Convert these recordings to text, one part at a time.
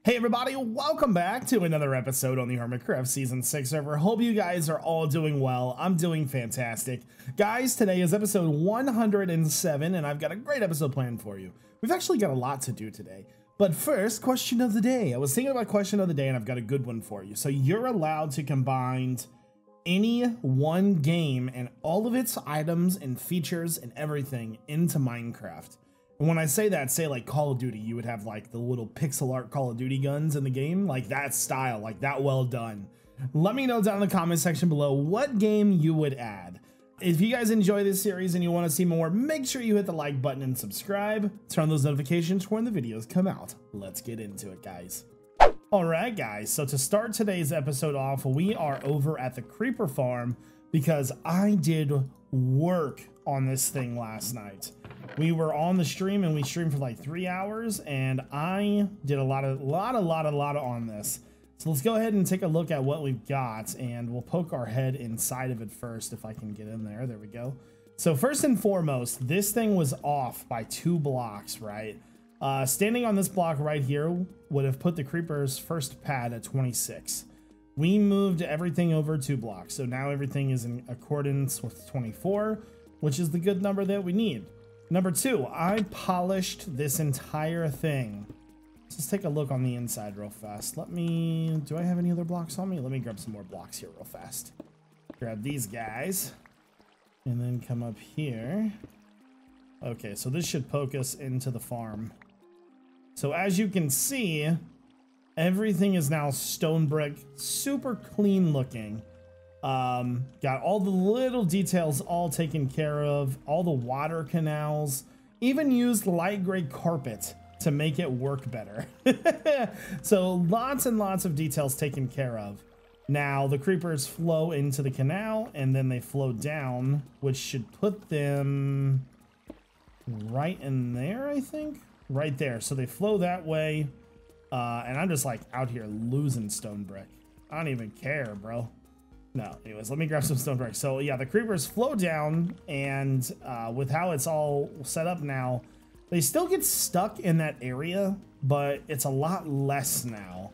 Hey everybody, welcome back to another episode on the Hermitcraft Season 6 server. Hope you guys are all doing well. I'm doing fantastic. Guys, today is episode 107 and I've got a great episode planned for you. We've actually got a lot to do today. But first, question of the day. I was thinking about question of the day and I've got a good one for you. So you're allowed to combine any one game and all of its items and features and everything into Minecraft. And when I say that, say like Call of Duty, you would have like the little pixel art Call of Duty guns in the game, like that style, like that well done. Let me know down in the comment section below what game you would add. If you guys enjoy this series and you want to see more, make sure you hit the like button and subscribe. Turn on those notifications for when the videos come out. Let's get into it, guys. Alright guys, so to start today's episode off, we are over at the creeper farm because I did work on this thing last night. We were on the stream and we streamed for like 3 hours and I did a lot on this. So let's go ahead and take a look at what we've got and we'll poke our head inside of it first if I can get in there. There we go. So first and foremost, this thing was off by 2 blocks, right? Standing on this block right here would have put the creeper's first pad at 26. We moved everything over 2 blocks. So now everything is in accordance with 24, which is the good number that we need. Number 2, I polished this entire thing. Let's just take a look on the inside real fast. Do I have any other blocks on me? Let me grab some more blocks here real fast. Grab these guys and then come up here. Okay, so this should poke us into the farm. So as you can see, everything is now stone brick, super clean looking. Got all the little details all taken care of, all the water canals, even used light gray carpet to make it work better. So lots and lots of details taken care of. Now the creepers flow into the canal and then they flow down, which should put them right in there, I think. Right there. So they flow that way. And I'm just like out here losing stone brick. I don't even care, bro. No, anyways, let me grab some stone brick. So yeah, the creepers flow down and with how it's all set up now, they still get stuck in that area, but it's a lot less now.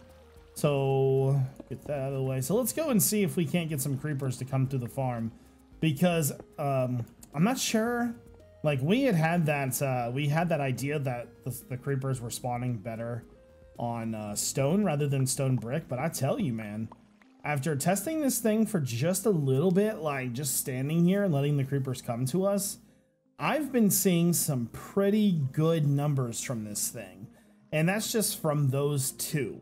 So get that out of the way. So let's go and see if we can't get some creepers to come through the farm because I'm not sure. Like we had that idea that the creepers were spawning better on stone rather than stone brick. But I tell you, man, after testing this thing for just a little bit, like just standing here and letting the creepers come to us, I've been seeing some pretty good numbers from this thing. And that's just from those 2.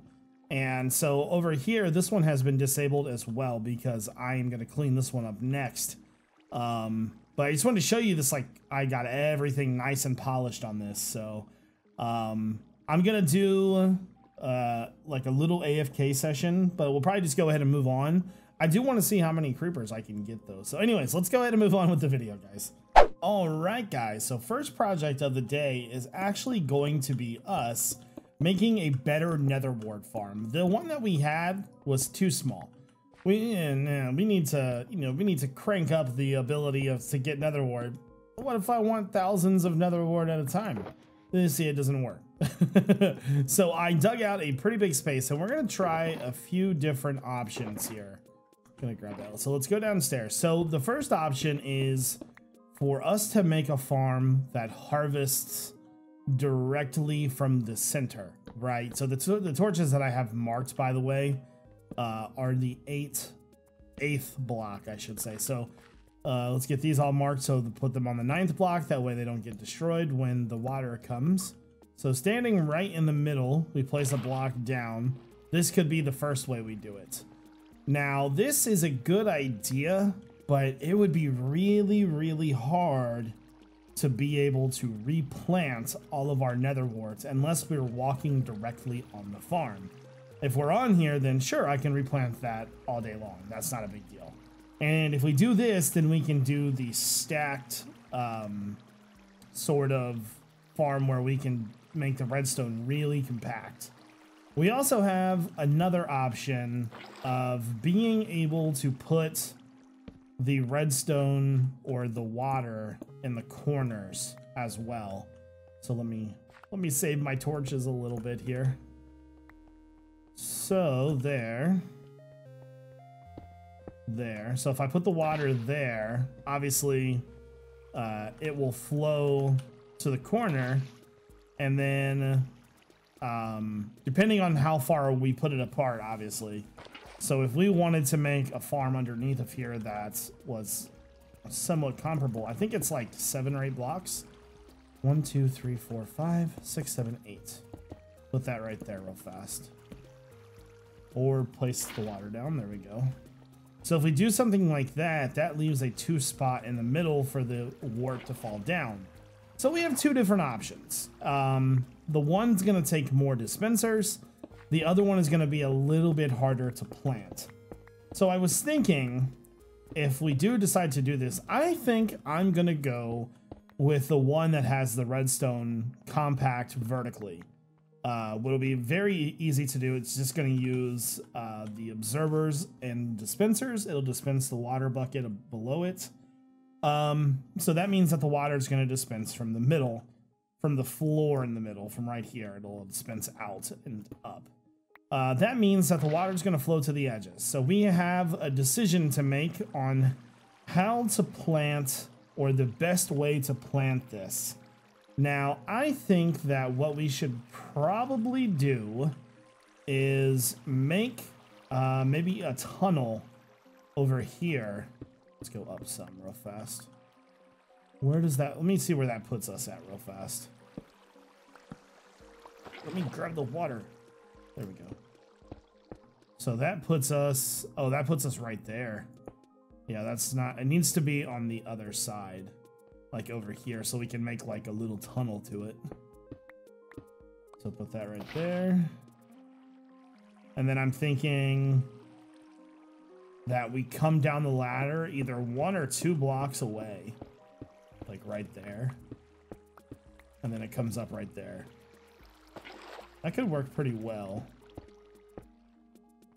And so over here, this one has been disabled as well because I am going to clean this one up next. But I just wanted to show you this, like I got everything nice and polished on this. So I'm going to do like a little AFK session, but we'll probably just go ahead and move on. I do want to see how many creepers I can get though. So anyways, let's go ahead and move on with the video, guys. All right, guys. So first project of the day is actually going to be us making a better nether wart farm. The one that we had was too small. We need to crank up the ability to get nether wart. What if I want thousands of nether wart at a time? You see, it doesn't work. So I dug out a pretty big space and we're going to try a few different options here. Gonna grab that. So let's go downstairs. So the first option is for us to make a farm that harvests directly from the center, right? So the torches that I have marked, by the way, are the eighth block, I should say. So let's get these all marked so to put them on the 9th block. That way they don't get destroyed when the water comes. So standing right in the middle, we place a block down. This could be the first way we do it. Now, this is a good idea, but it would be really, really hard to be able to replant all of our nether warts unless we're walking directly on the farm. If we're on here, then sure, I can replant that all day long. That's not a big deal. And if we do this, then we can do the stacked sort of farm where we can make the redstone really compact. We also have another option of being able to put the redstone or the water in the corners as well. So let me save my torches a little bit here. So there. So if I put the water there, obviously it will flow to the corner, and then depending on how far we put it apart, obviously. So if we wanted to make a farm underneath of here that was somewhat comparable, I think it's like 7 or 8 blocks. 1, 2, 3, 4, 5, 6, 7, 8. Put that right there real fast. Or place the water down. There we go. So if we do something like that, that leaves a 2 spot in the middle for the wart to fall down. So we have 2 different options. The one's going to take more dispensers. The other one is going to be a little bit harder to plant. So I was thinking, if we do decide to do this, I think I'm going to go with the one that has the redstone compact vertically. What'll be very easy to do, it's just going to use the observers and dispensers. It'll dispense the water bucket below it. So that means that the water is going to dispense from the middle, from the floor in the middle, from right here. It'll dispense out and up. That means that the water is going to flow to the edges. So we have a decision to make on how to plant, or the best way to plant this. Now, I think that what we should probably do is make maybe a tunnel over here. Let's go up some real fast. Where does that, let me see where that puts us at real fast. Let me grab the water. There we go. So that puts us, oh, that puts us right there. Yeah, that's not, it needs to be on the other side, like over here, so we can make like a little tunnel to it. So put that right there. And then I'm thinking that we come down the ladder either 1 or 2 blocks away, like right there. And then it comes up right there. That could work pretty well.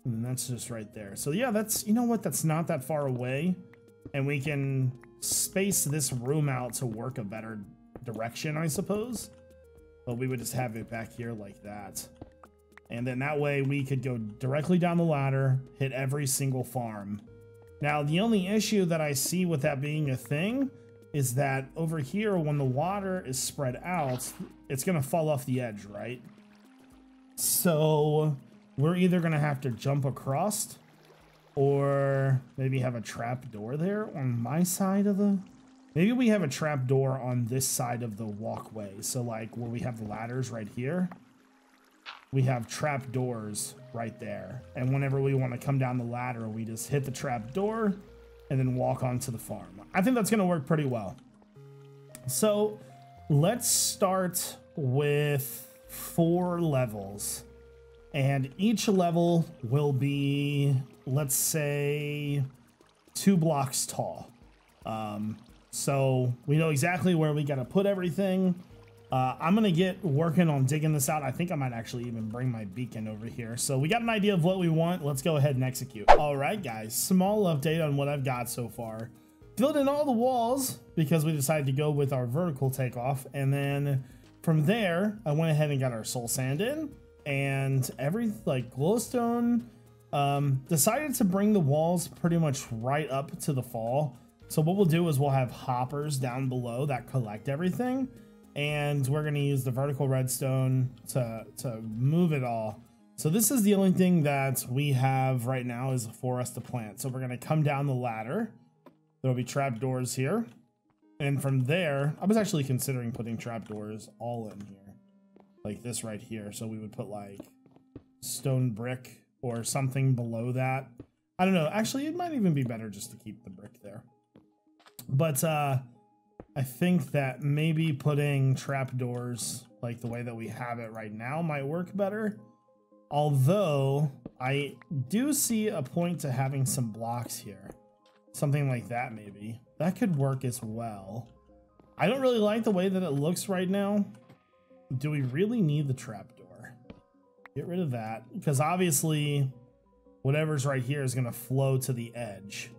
And that's just right there. So yeah, that's, you know what, that's not that far away. And we can space this room out to work a better direction, I suppose. But we would just have it back here like that. And then that way we could go directly down the ladder, hit every single farm. Now, the only issue that I see with that being a thing is that over here, when the water is spread out, it's going to fall off the edge, right? So we're either going to have to jump across, or maybe have a trap door there on my side of the... Maybe we have a trap door on this side of the walkway. So like where we have the ladders right here, we have trap doors right there. And whenever we want to come down the ladder, we just hit the trap door and then walk onto the farm. I think that's going to work pretty well. So let's start with 4 levels. And each level will be, let's say, 2 blocks tall. So we know exactly where we got to put everything. I'm going to get working on digging this out. I think I might actually even bring my beacon over here. So we got an idea of what we want. Let's go ahead and execute. All right, guys, small update on what I've got so far. Filled in all the walls because we decided to go with our vertical takeoff. And then from there, I went ahead and got our soul sand in. And every like glowstone, decided to bring the walls pretty much right up to the fall. So what we'll do is we'll have hoppers down below that collect everything, and we're going to use the vertical redstone to move it all. So this is the only thing that we have right now is for us to plant. So we're going to come down the ladder. There'll be trapdoors here. And from there, I was actually considering putting trapdoors all in here. Like this right here. So we would put like stone brick or something below that. I don't know. Actually, it might even be better just to keep the brick there. But I think that maybe putting trapdoors like the way that we have it right now might work better. Although I do see a point to having some blocks here. Something like that maybe. That could work as well. I don't really like the way that it looks right now. Do we really need the trapdoor? Get rid of that, because obviously whatever's right here is going to flow to the edge.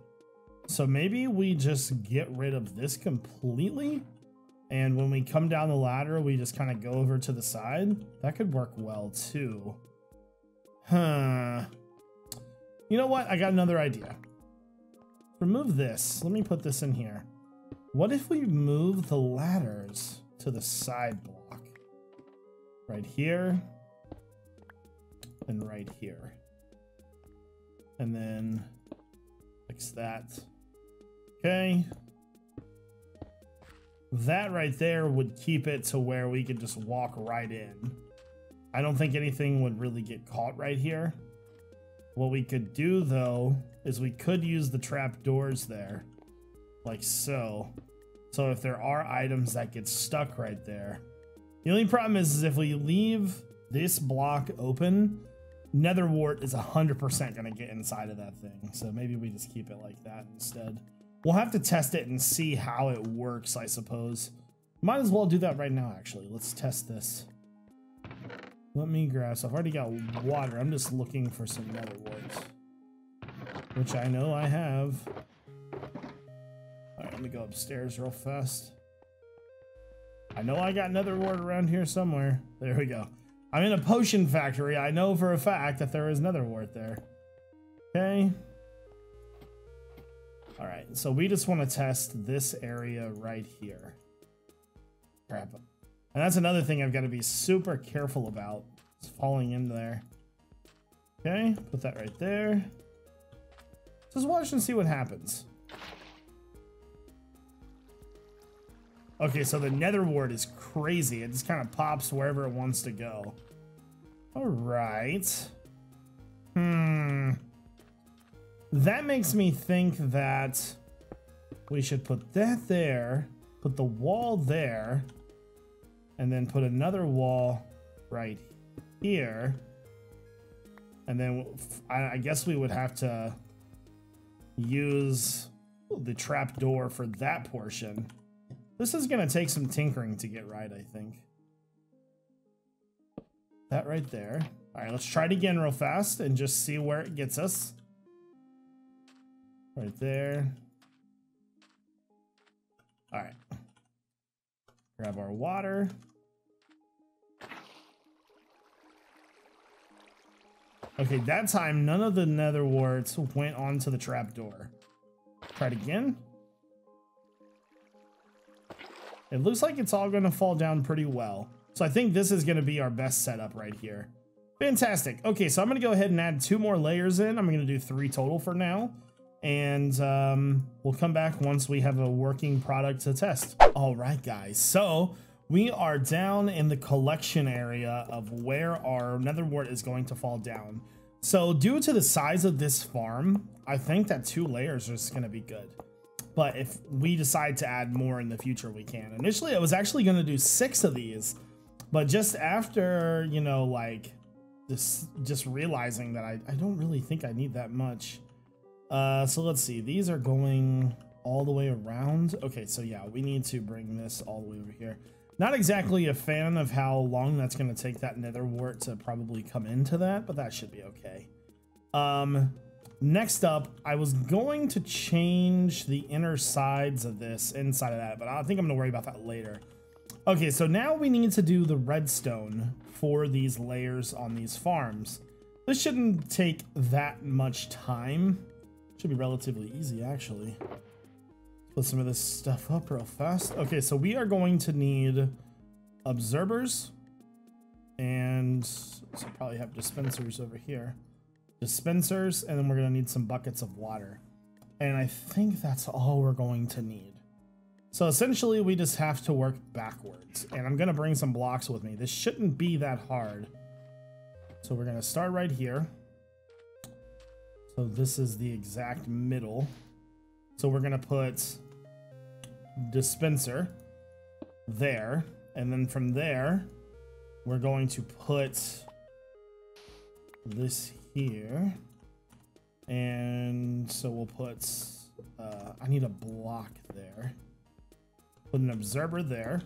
So maybe we just get rid of this completely, and when we come down the ladder, we just kind of go over to the side. That could work well too. Huh. You know what? I got another idea. Remove this. Let me put this in here. What if we move the ladders to the side block? Right here. And right here. And then fix that. Okay. That right there would keep it to where we could just walk right in. I don't think anything would really get caught right here. What we could do though is we could use the trap doors there, like so. So if there are items that get stuck right there. The only problem is if we leave this block open, Nether Wart is 100% gonna get inside of that thing. So maybe we just keep it like that instead. We'll have to test it and see how it works, I suppose. Might as well do that right now, actually. Let's test this. Let me grab, so I've already got water. I'm just looking for some Nether warts, which I know I have. All right, let me go upstairs real fast. I know I got Nether wart around here somewhere. There we go. I'm in a potion factory. I know for a fact that there is Nether wart there. Okay. All right, so we just want to test this area right here. Crap. And that's another thing I've got to be super careful about. It's falling in there. Okay, put that right there. Just watch and see what happens. Okay, so the Nether wart is crazy. It just kind of pops wherever it wants to go. All right. That makes me think that we should put that there, put the wall there, and then put another wall right here. And then I guess we would have to use the trap door for that portion. This is going to take some tinkering to get right, I think. That right there. All right, let's try it again real fast and just see where it gets us. Right there. All right. Grab our water. Okay, that time none of the Nether warts went onto the trapdoor. Try it again. It looks like it's all going to fall down pretty well. So I think this is going to be our best setup right here. Fantastic. Okay, so I'm going to go ahead and add 2 more layers in. I'm going to do 3 total for now. And we'll come back once we have a working product to test. All right, guys. So we are down in the collection area of where our Nether wart is going to fall down. So due to the size of this farm, I think that 2 layers is going to be good. But if we decide to add more in the future, we can. Initially, I was actually going to do 6 of these. But just after, you know, like this, just realizing that I don't really think I need that much. So let's see, these are going all the way around. Okay, so yeah, we need to bring this all the way over here. Not exactly a fan of how long that's going to take that Nether wart to probably come into that, but that should be okay. Next up, I was going to change the inner sides of this inside of that, but I think I'm going to worry about that later. Okay, so now we need to do the redstone for these layers on these farms. This shouldn't take that much time. Should be relatively easy, actually. Put some of this stuff up real fast. Okay, so we are going to need observers, and so probably have dispensers over here. Dispensers, and then we're going to need some buckets of water. And I think that's all we're going to need. So essentially, we just have to work backwards. And I'm going to bring some blocks with me. This shouldn't be that hard. So we're going to start right here. So this is the exact middle. So we're going to put dispenser there. And then from there, we're going to put this here. And so we'll put, I need a block there. Put an observer there.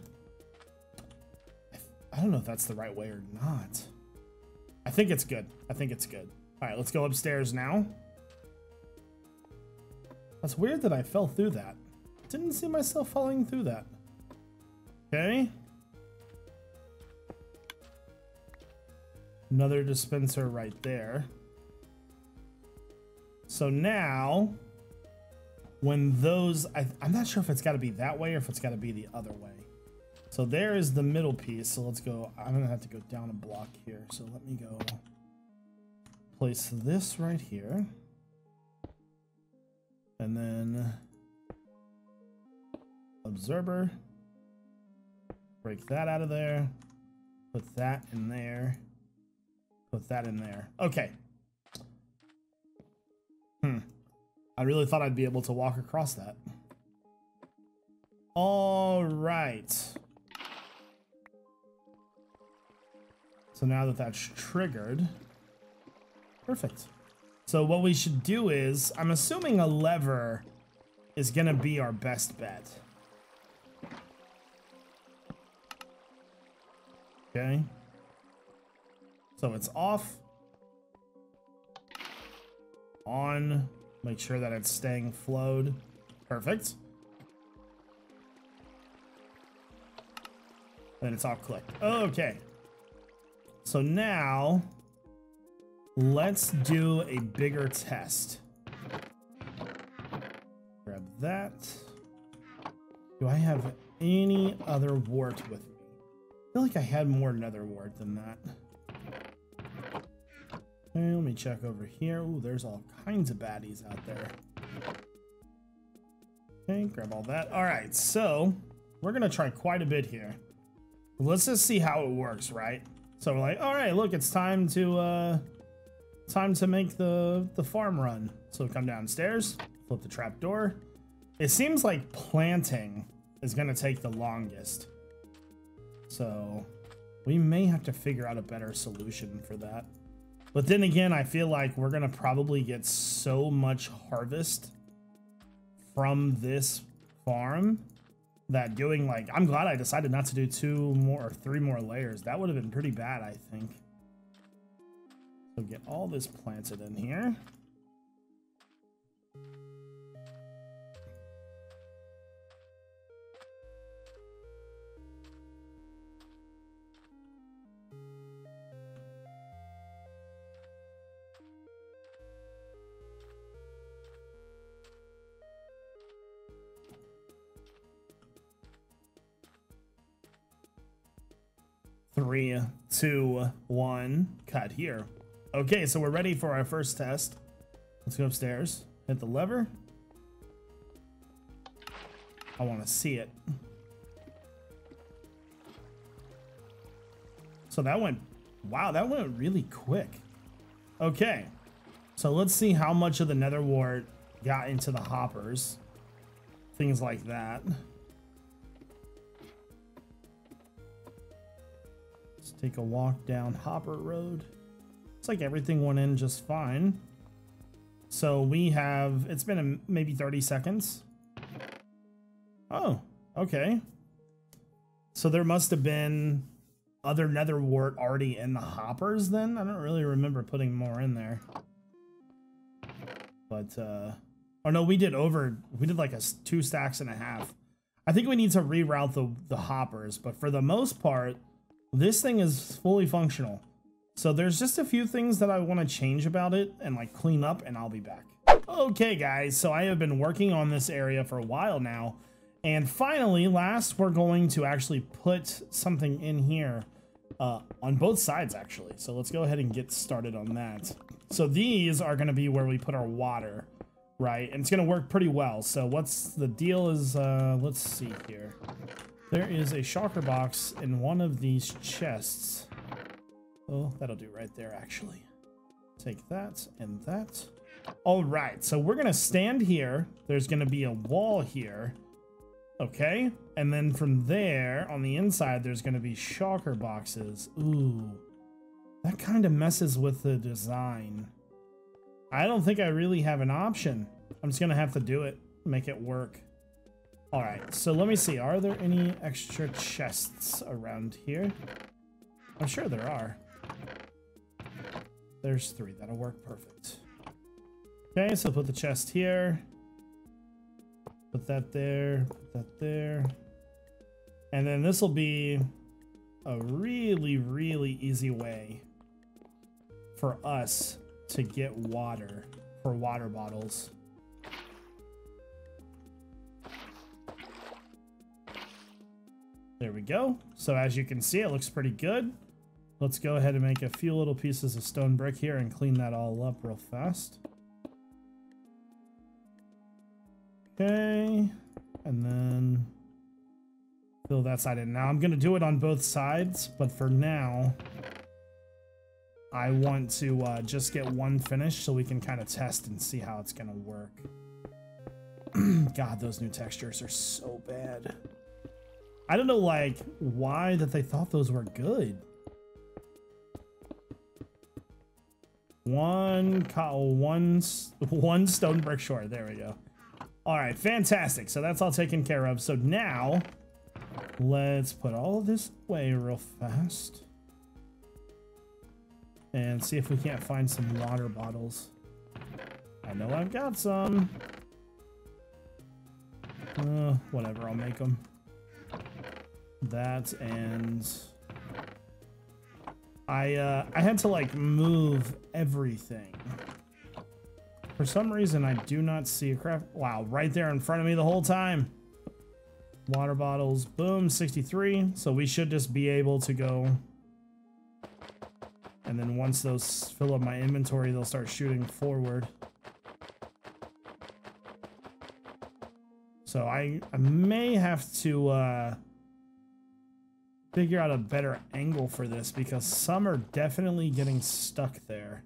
I don't know if that's the right way or not. I think it's good. I think it's good. All right, let's go upstairs now. That's weird that I fell through that. Didn't see myself falling through that. Okay. Another dispenser right there. So now, when those, I'm not sure if it's got to be that way or if it's got to be the other way. So there is the middle piece. So let's go. I'm going to have to go down a block here. So let me go place this right here. And then observer. Break that out of there. Put that in there. Put that in there. Okay. I really thought I'd be able to walk across that. All right. So now that that's triggered, perfect. So what we should do is, I'm assuming a lever is gonna be our best bet. Okay. So it's off. On. Make sure that it's staying flowed. Perfect. And it's all clicked. Okay. So now, let's do a bigger test. Grab that. Do I have any other wart with me? I feel like I had more nether wart than that. Okay, let me check over here. Ooh, there's all kinds of baddies out there. Okay, grab all that. All right, so we're gonna try quite a bit here. Let's just see how it works, right? So we're like, all right, look, it's time to make the farm run. So come downstairs, flip the trap door. It seems like planting is gonna take the longest. So we may have to figure out a better solution for that. But then again, I feel like we're gonna probably get so much harvest from this farm that doing like, I'm glad I decided not to do 2 more or 3 more layers. That would have been pretty bad, I think. So get all this planted in here. Three, 2, 1, cut here. Okay, so we're ready for our first test. Let's go upstairs, hit the lever. I want to see it. So that went, wow, that went really quick. Okay, so let's see how much of the nether wart got into the hoppers. Things like that. Take a walk down Hopper Road. Looks like everything went in just fine. So we have, it's been maybe 30 seconds. Oh, okay. So there must have been other nether wart already in the hoppers then? I don't really remember putting more in there. But, oh no, we did like 2 stacks and a half. I think we need to reroute the hoppers, but for the most part, this thing is fully functional. So there's just a few things that I want to change about it and like clean up, and I'll be back. Okay guys, so I have been working on this area for a while now, and finally last we're going to actually put something in here on both sides actually. So let's go ahead and get started on that. So these are going to be where we put our water, right? And it's going to work pretty well. So what's the deal is, let's see here. There is a shulker box in one of these chests. Oh, that'll do right there, actually. Take that and that. All right, so we're gonna stand here. There's gonna be a wall here. Okay, and then from there, on the inside, there's gonna be shulker boxes. Ooh, that kind of messes with the design. I don't think I really have an option. I'm just gonna have to do it, make it work. All right, so let me see. Are there any extra chests around here? I'm sure there are. There's 3. That'll work perfect. Okay, so put the chest here. Put that there. Put that there. And then this will be a really, really easy way for us to get water for water bottles. There we go. So as you can see, it looks pretty good. Let's go ahead and make a few little pieces of stone brick here and clean that all up real fast. Okay, and then fill that side in. Now I'm gonna do it on both sides, but for now, I want to just get one finished so we can kind of test and see how it's gonna work. God, those new textures are so bad. I don't know, like, why that they thought those were good. One stone brick short. There we go. All right, fantastic. So that's all taken care of. So now let's put all of this away real fast and see if we can't find some water bottles. I know I've got some. Whatever, I'll make them. That, and I had to like move everything. For some reason, I do not see a craft. Wow, right there in front of me the whole time. Water bottles, boom, 63. So we should just be able to go. And then once those fill up my inventory, they'll start shooting forward. So I may have to figure out a better angle for this because some are definitely getting stuck there.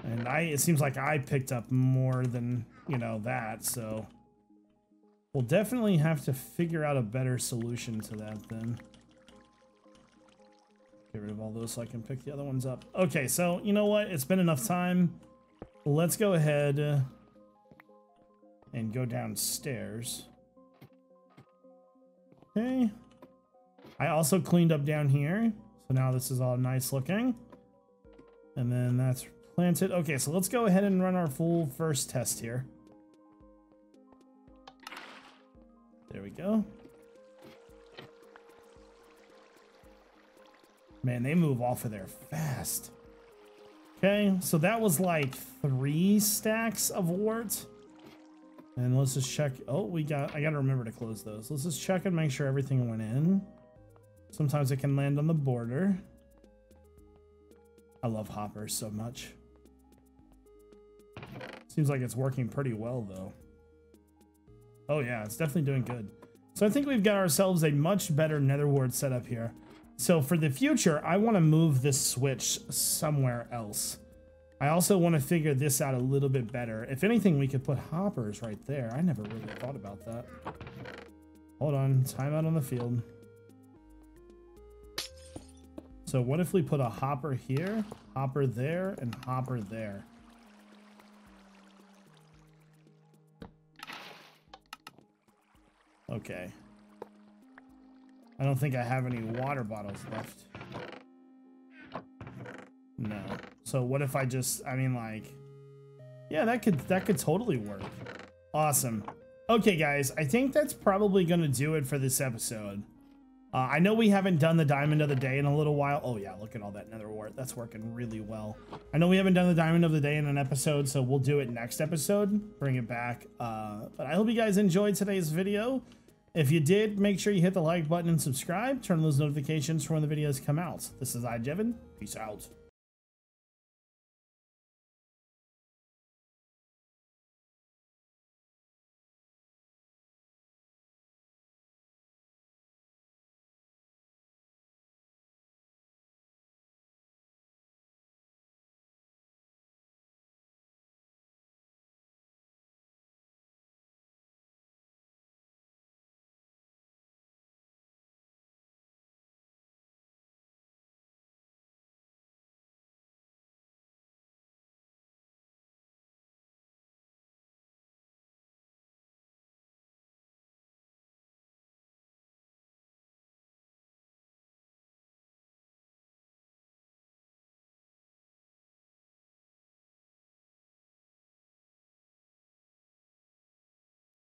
And it seems like I picked up more than, you know, that, so we'll definitely have to figure out a better solution to that then. Get rid of all those so I can pick the other ones up. Okay, so you know what? It's been enough time. Let's go ahead and go downstairs. Okay. I also cleaned up down here, so now this is all nice looking. And then that's planted. Okay, so let's go ahead and run our full first test here. There we go. Man, they move off of there fast. Okay, so that was like 3 stacks of wart. And let's just check. Oh, I gotta remember to close those. Let's just check and make sure everything went in. Sometimes it can land on the border. I love hoppers so much. Seems like it's working pretty well though. Oh yeah, it's definitely doing good. So I think we've got ourselves a much better nether wart setup here. So for the future, I want to move this switch somewhere else. I also want to figure this out a little bit better. If anything, we could put hoppers right there. I never really thought about that. Hold on, timeout on the field. So what if we put a hopper here, hopper there, and hopper there? Okay. I don't think I have any water bottles left. No. So what if I just, I mean like, yeah, that could totally work. Awesome. Okay, guys, I think that's probably going to do it for this episode. I know we haven't done the diamond of the day in a little while. Oh yeah, look at all that nether wart. That's working really well. I know we haven't done the diamond of the day in an episode, so we'll do it next episode. Bring it back. But I hope you guys enjoyed today's video. If you did, make sure you hit the like button and subscribe. Turn on those notifications for when the videos come out. This is iJevin. Peace out.